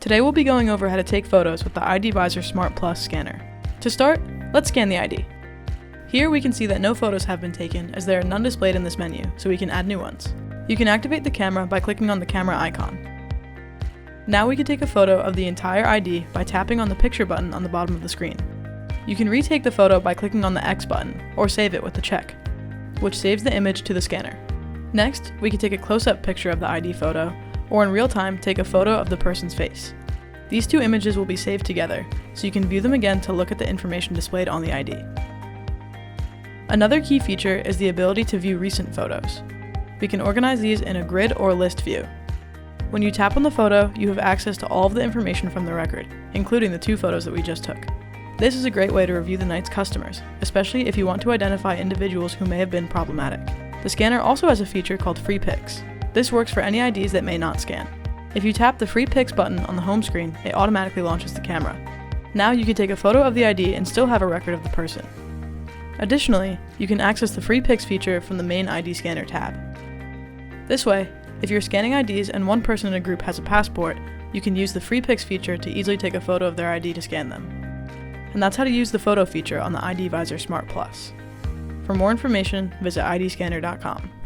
Today we'll be going over how to take photos with the IDVisor Smart Plus scanner. To start, let's scan the ID. Here we can see that no photos have been taken as there are none displayed in this menu, so we can add new ones. You can activate the camera by clicking on the camera icon. Now we can take a photo of the entire ID by tapping on the picture button on the bottom of the screen. You can retake the photo by clicking on the X button, or save it with the check, which saves the image to the scanner. Next, we can take a close-up picture of the ID photo, or in real time take a photo of the person's face. These two images will be saved together, so you can view them again to look at the information displayed on the ID. Another key feature is the ability to view recent photos. We can organize these in a grid or list view. When you tap on the photo, you have access to all of the information from the record, including the two photos that we just took. This is a great way to review the night's customers, especially if you want to identify individuals who may have been problematic. The scanner also has a feature called Free Pics. This works for any IDs that may not scan. If you tap the Free Pics button on the home screen, it automatically launches the camera. Now you can take a photo of the ID and still have a record of the person. Additionally, you can access the Free Pics feature from the main ID Scanner tab. This way, if you're scanning IDs and one person in a group has a passport, you can use the Free Pics feature to easily take a photo of their ID to scan them. And that's how to use the photo feature on the IDVisor Smart Plus. For more information, visit IDScanner.com.